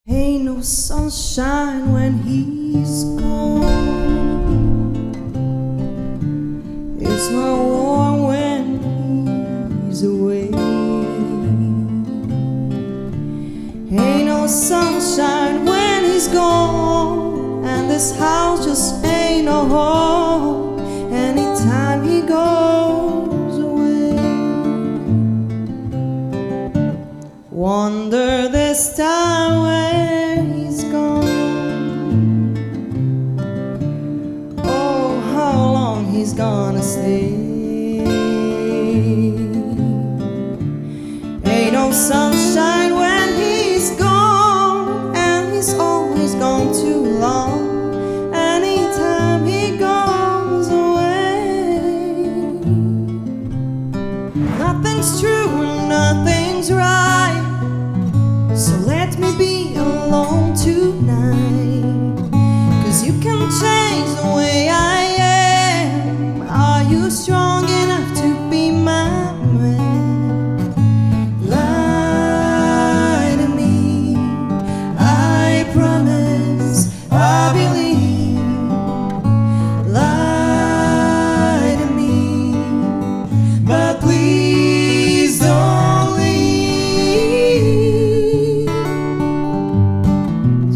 Ain't no sunshine when he's gone. It's not warm when he's away. Ain't no sunshine when he's gone, and this house just ain't no home anytime he goes away. Wonder this time where he's gone. Oh, how long he's gonna stay. Ain't no sunshine when he's gone, and he's always gone too long. Anytime he goes away, nothing's true, nothing's right. So let me be alone tonight, 'cause you can change the way I am. Are you strong enough to be my man? Lie to me, I promise, I believe. Lie to me, but please don't leave.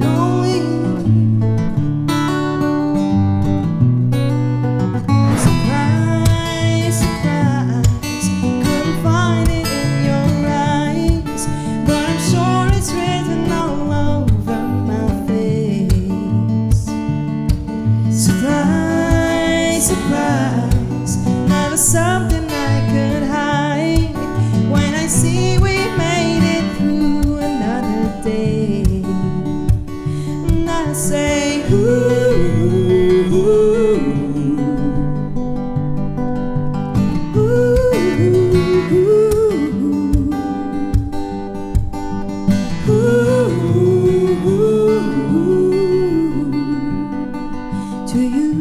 Don't leave. Surprise, surprise, couldn't find it in your eyes, but I'm sure it's written all over my face. Surprise, surprise, never something I could hide. When I see we made it through another day, and I say, ooh, ooh, to you.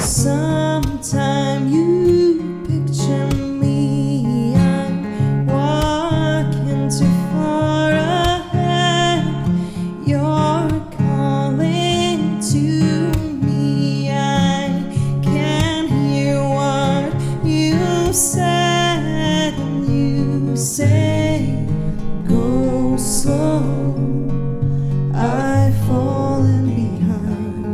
Sometime you picture me, I'm walking too far ahead. You're calling to me, I can't hear what you said. And you say, go slow, I've fallen behind.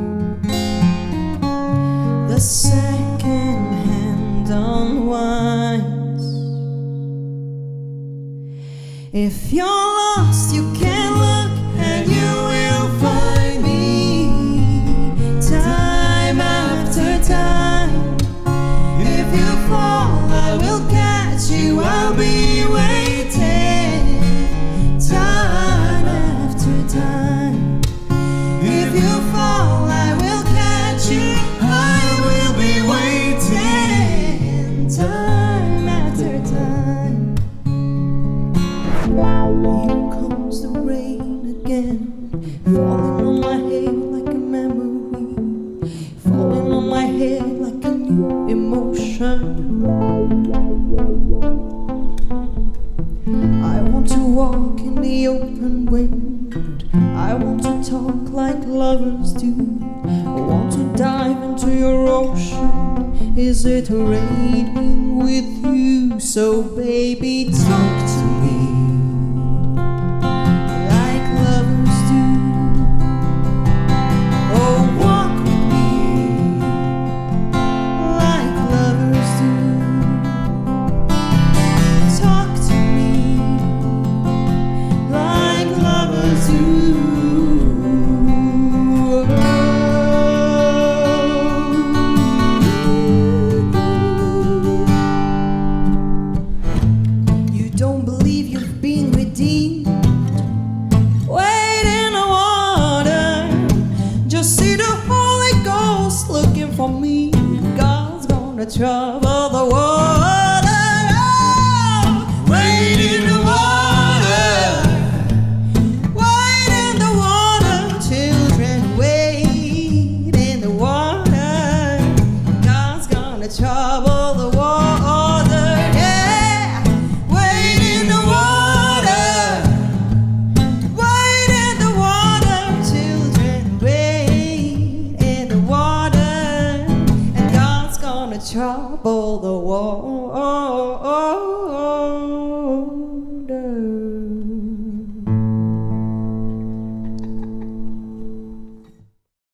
The second hand unwinds. If you're lost, you can look and you will find me, time after time. If you fall, I will catch you, I'll be waiting, time after time. If you fall, I will catch you, I will be waiting, time after time. Here comes the rain again, falling on my head like a memory, falling on my head like a new emotion. I want to walk in the open wind, I want to talk like lovers do. I want to dive into your ocean. Is it raining with you? So baby, talk to me like lovers do. Oh, walk with me like lovers do. Talk to me like lovers do. You don't believe you've been redeemed? Wade in the water, just see the Holy Ghost looking for me. God's gonna trouble the water. Oh, wade in the water, wade in the water, children. trouble the world.